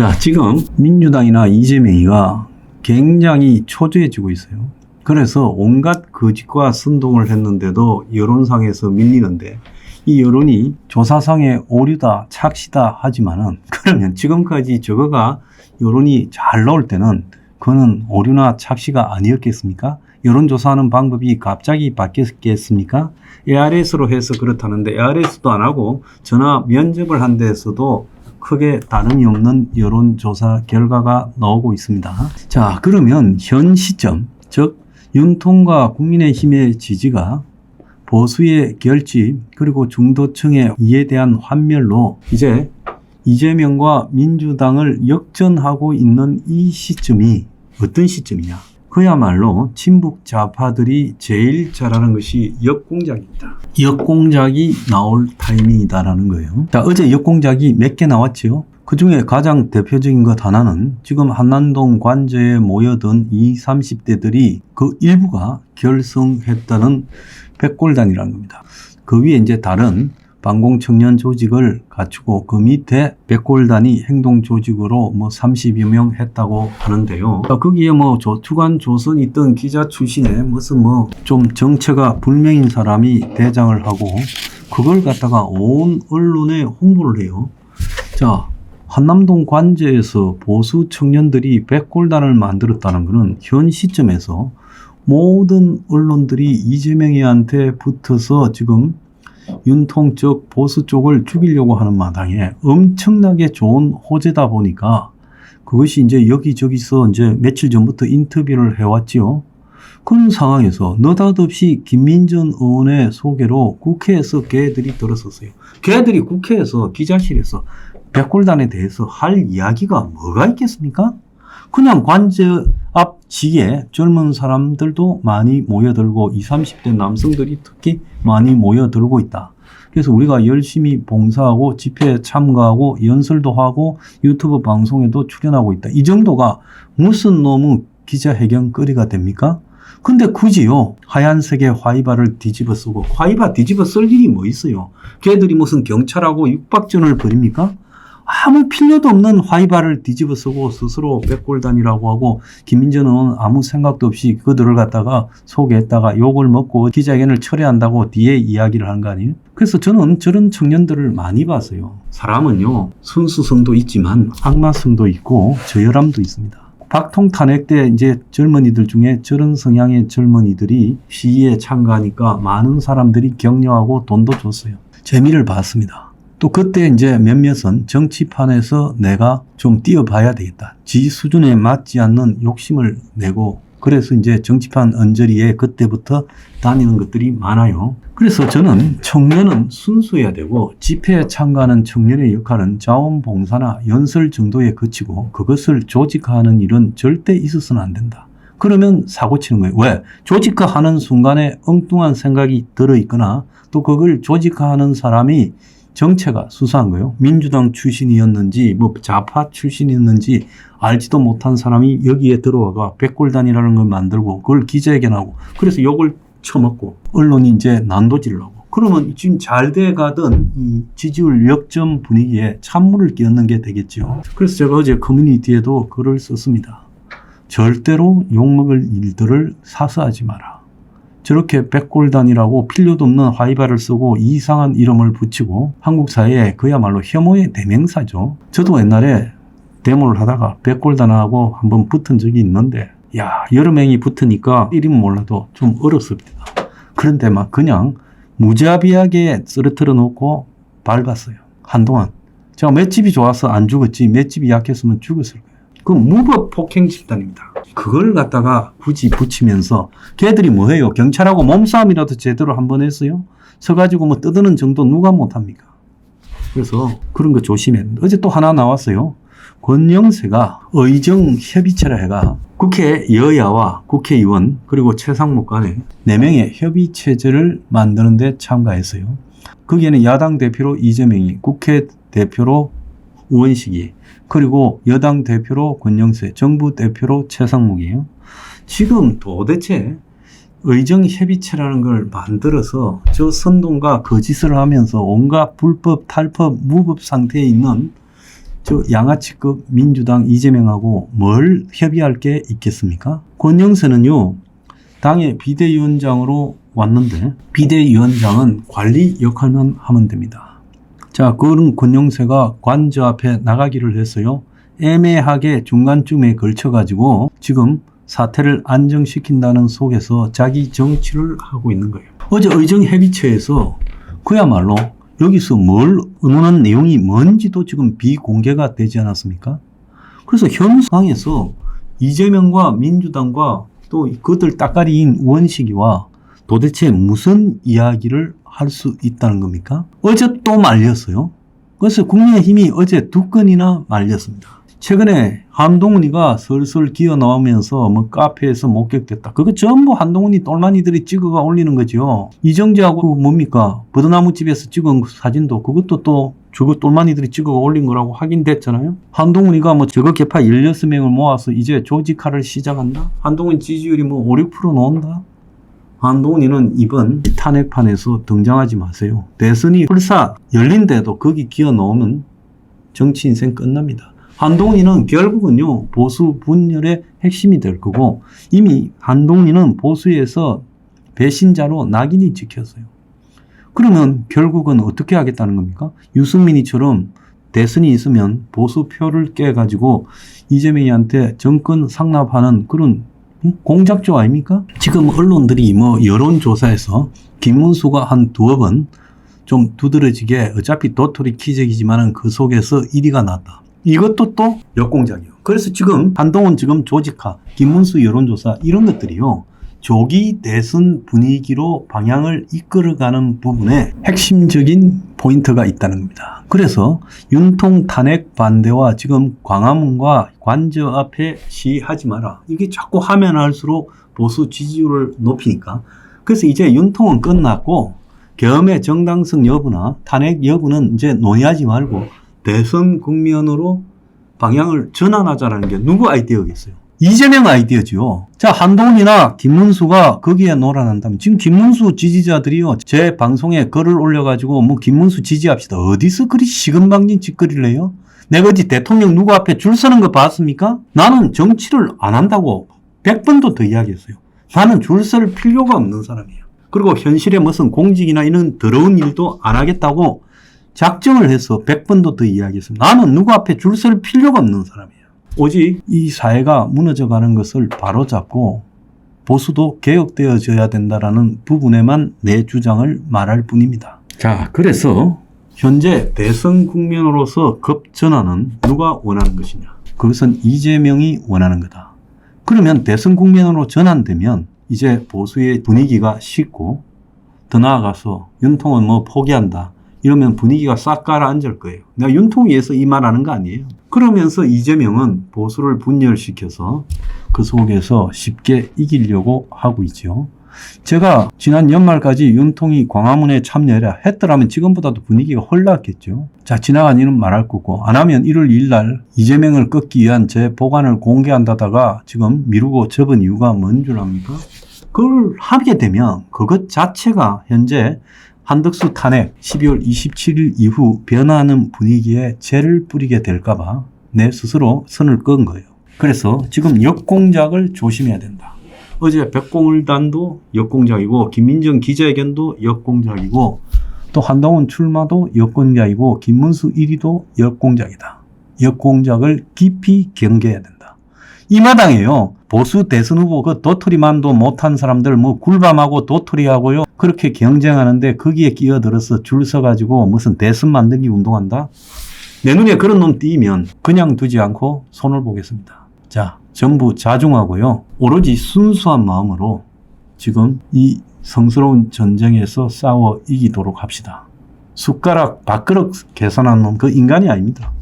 자, 지금 민주당이나 이재명이가 굉장히 초조해지고 있어요. 그래서 온갖 거짓과 선동을 했는데도 여론상에서 밀리는데, 이 여론이 조사상의 오류다, 착시다 하지만은, 그러면 지금까지 저거가 여론이 잘 나올 때는 그거는 오류나 착시가 아니었겠습니까? 여론조사하는 방법이 갑자기 바뀌었겠습니까? ARS로 해서 그렇다는데 ARS도 안 하고 전화 면접을 한 데에서도 크게 다름이 없는 여론조사 결과가 나오고 있습니다. 자, 그러면 현 시점, 즉 윤통과 국민의힘의 지지가 보수의 결집 그리고 중도층의 이에 대한 환멸로 이제 이재명과 민주당을 역전하고 있는 이 시점이 어떤 시점이냐? 그야말로 친북 좌파들이 제일 잘하는 것이 역공작입니다. 역공작이 나올 타이밍이다라는 거예요. 자, 어제 역공작이 몇 개 나왔죠? 그 중에 가장 대표적인 것 하나는 지금 한남동 관저에 모여든 20, 30대들이 그 일부가 결성했다는 백골단이라는 겁니다. 그 위에 이제 다른 반공청년 조직을 갖추고 그 밑에 백골단이 행동조직으로 뭐 30여 명 했다고 하는데요. 거기에 뭐 주간 조선이 있던 기자 출신의 무슨 뭐 좀 정체가 불명인 사람이 대장을 하고 그걸 갖다가 온 언론에 홍보를 해요. 자, 한남동 관저에서 보수 청년들이 백골단을 만들었다는 것은 현 시점에서 모든 언론들이 이재명이한테 붙어서 지금 윤통 쪽 보수 쪽을 죽이려고 하는 마당에 엄청나게 좋은 호재다 보니까 그것이 이제 여기저기서 이제 며칠 전부터 인터뷰를 해왔지요. 그런 상황에서 느닷없이 김민전 의원의 소개로 국회에서 걔들이 들어섰어요. 걔들이 국회에서 기자실에서 백골단에 대해서 할 이야기가 뭐가 있겠습니까? 그냥 관저 앞 지에 젊은 사람들도 많이 모여들고 20, 30대 남성들이 특히 많이 모여들고 있다. 그래서 우리가 열심히 봉사하고 집회에 참가하고 연설도 하고 유튜브 방송에도 출연하고 있다. 이 정도가 무슨 놈의 기자회견거리가 됩니까? 근데 굳이요 하얀색의 화이바를 뒤집어 쓰고 화이바 뒤집어 쓸 일이 뭐 있어요? 걔들이 무슨 경찰하고 육박전을 벌입니까? 아무 필요도 없는 화이바를 뒤집어 쓰고 스스로 백골단이라고 하고 김민전 의원은 아무 생각도 없이 그들을 갖다가 소개했다가 욕을 먹고 기자회견을 철회한다고 뒤에 이야기를 하는 거 아니에요? 그래서 저는 저런 청년들을 많이 봤어요. 사람은요 순수성도 있지만 악마성도 있고 저열함도 있습니다. 박통 탄핵 때 이제 젊은이들 중에 저런 성향의 젊은이들이 시위에 참가하니까 많은 사람들이 격려하고 돈도 줬어요. 재미를 봤습니다. 또 그때 이제 몇몇은 정치판에서 내가 좀 뛰어봐야 되겠다. 지 수준에 맞지 않는 욕심을 내고 그래서 이제 정치판 언저리에 그때부터 다니는 것들이 많아요. 그래서 저는 청년은 순수해야 되고 집회에 참가하는 청년의 역할은 자원봉사나 연설 정도에 그치고 그것을 조직화하는 일은 절대 있어서는 안 된다. 그러면 사고 치는 거예요. 왜? 조직화하는 순간에 엉뚱한 생각이 들어있거나 또 그걸 조직화하는 사람이 정체가 수사한 거예요. 민주당 출신이었는지 뭐 좌파 출신이었는지 알지도 못한 사람이 여기에 들어와가 백골단이라는 걸 만들고 그걸 기자회견하고 그래서 욕을 처먹고 언론이 이제 난도질을 하고 그러면 지금 잘 돼가던 이 지지율 역전 분위기에 찬물을 끼얹는 게 되겠죠. 그래서 제가 어제 커뮤니티에도 글을 썼습니다. 절대로 욕먹을 일들을 사서하지 마라. 저렇게 백골단이라고 필요도 없는 화이바를 쓰고 이상한 이름을 붙이고 한국 사회에 그야말로 혐오의 대명사죠. 저도 옛날에 데모를 하다가 백골단하고 한번 붙은 적이 있는데 야 여러 명이 붙으니까 이름 몰라도 좀 어렵습니다. 그런데 막 그냥 무자비하게 쓰러뜨려 놓고 밟았어요. 한동안. 제가 맷집이 좋아서 안 죽었지 맷집이 약했으면 죽었을 거예요. 그 무법 폭행 집단입니다. 그걸 갖다가 굳이 붙이면서 걔들이 뭐해요? 경찰하고 몸싸움이라도 제대로 한번 했어요? 서가지고 뭐 뜯는 정도 누가 못합니까? 그래서 그런 거 조심해. 어제 또 하나 나왔어요. 권영세가 의정협의체라 해가 국회 여야와 국회의원 그리고 최상목 간에 4명의 협의체제를 만드는 데 참가했어요. 거기에는 야당 대표로 이재명이 국회 대표로 우원식이 그리고 여당 대표로 권영세, 정부 대표로 최상목이에요. 지금 도대체 의정협의체라는 걸 만들어서 저 선동과 거짓을 하면서 온갖 불법, 탈법, 무법 상태에 있는 저 양아치급 민주당 이재명하고 뭘 협의할 게 있겠습니까? 권영세는요, 당의 비대위원장으로 왔는데 비대위원장은 관리 역할만 하면 됩니다. 자, 그런 권영세가 관저 앞에 나가기를 했어요. 애매하게 중간쯤에 걸쳐가지고 지금 사태를 안정시킨다는 속에서 자기 정치를 하고 있는 거예요. 어제 의정협의체에서 그야말로 여기서 뭘 의논한 내용이 뭔지도 지금 비공개가 되지 않았습니까? 그래서 현 상황에서 이재명과 민주당과 또 그들 따까리인 원식이와 도대체 무슨 이야기를 할 수 있다는 겁니까? 어제 또 말렸어요. 그래서 국민의힘이 어제 2건이나 말렸습니다. 최근에 한동훈이가 슬슬 기어 나오면서 뭐 카페에서 목격됐다. 그거 전부 한동훈이 똘마니들이 찍어가 올리는 거죠. 이정재하고 뭡니까? 버드나무집에서 찍은 사진도 그것도 또 저거 똘마니들이 찍어가 올린 거라고 확인됐잖아요. 한동훈이가 뭐 저거 개파 16명을 모아서 이제 조직화를 시작한다? 한동훈 지지율이 뭐 5, 6% 나온다? 한동훈이는 이번 탄핵판에서 등장하지 마세요. 대선이 불사 열린데도 거기 기어 나오면 정치 인생 끝납니다. 한동훈이는 결국은요, 보수 분열의 핵심이 될 거고, 이미 한동훈이는 보수에서 배신자로 낙인이 찍혔어요. 그러면 결국은 어떻게 하겠다는 겁니까? 유승민이처럼 대선이 있으면 보수 표를 깨가지고 이재명이한테 정권 상납하는 그런 공작조 아닙니까? 지금 언론들이 뭐 여론조사에서 김문수가 한 2번 좀 두드러지게 어차피 도토리 키재기지만은 그 속에서 1위가 났다. 이것도 또 역공작이에요. 그래서 지금 한동훈 지금 조직화, 김문수 여론조사 이런 것들이요. 조기 대선 분위기로 방향을 이끌어가는 부분에 핵심적인 포인트가 있다는 겁니다. 그래서 윤통 탄핵 반대와 지금 광화문과 관저 앞에 시하지 마라. 이게 자꾸 하면 할수록 보수 지지율을 높이니까. 그래서 이제 윤통은 끝났고 계엄의 정당성 여부나 탄핵 여부는 이제 논의하지 말고 대선 국면으로 방향을 전환하자라는 게 누구 아이디어겠어요? 이재명 아이디어죠. 자, 한동훈이나 김문수가 거기에 놀아난다면 지금 김문수 지지자들이요. 제 방송에 글을 올려가지고 뭐 김문수 지지합시다. 어디서 그리 시금방진 짓거리를 해요? 내가 어디 대통령 누구 앞에 줄 서는 거 봤습니까? 나는 정치를 안 한다고 100번도 더 이야기했어요. 나는 줄 설 필요가 없는 사람이에요. 그리고 현실에 무슨 공직이나 이런 더러운 일도 안 하겠다고 작정을 해서 100번도 더 이야기했습니다. 나는 누구 앞에 줄 설 필요가 없는 사람이에요. 오직 이 사회가 무너져가는 것을 바로잡고 보수도 개혁되어져야 된다라는 부분에만 내 주장을 말할 뿐입니다. 자, 그래서 현재 대선 국면으로서 급전환은 누가 원하는 것이냐? 그것은 이재명이 원하는 거다. 그러면 대선 국면으로 전환되면 이제 보수의 분위기가 식고 더 나아가서 윤통은 뭐 포기한다. 이러면 분위기가 싹 가라앉을 거예요. 내가 윤통을 위해서 이 말 하는 거 아니에요. 그러면서 이재명은 보수를 분열시켜서 그 속에서 쉽게 이기려고 하고 있죠. 제가 지난 연말까지 윤통이 광화문에 참여해라 했더라면 지금보다도 분위기가 헐났겠죠. 자, 지나간 일은 말할 거고 안 하면 1월 2일 날 이재명을 꺾기 위한 제 보관을 공개한다다가 지금 미루고 접은 이유가 뭔 줄 압니까? 그걸 하게 되면 그것 자체가 현재 한덕수 탄핵 12월 27일 이후 변화하는 분위기에 재를 뿌리게 될까봐 내 스스로 선을 끈 거예요. 그래서 지금 역공작을 조심해야 된다. 어제 백공을단도 역공작이고 김민정 기자회견도 역공작이고 또 한동훈 출마도 역공작이고 김문수 1위도 역공작이다. 역공작을 깊이 경계해야 된다. 이 마당에요. 보수 대선 후보 그 도토리만도 못한 사람들 뭐 굴밤하고 도토리하고요. 그렇게 경쟁하는데 거기에 끼어들어서 줄 서가지고 무슨 대선 만들기 운동한다? 내 눈에 그런 놈 띄면 그냥 두지 않고 손을 보겠습니다. 자, 전부 자중하고요. 오로지 순수한 마음으로 지금 이 성스러운 전쟁에서 싸워 이기도록 합시다. 숟가락 밥그릇 계산한 놈 그 인간이 아닙니다.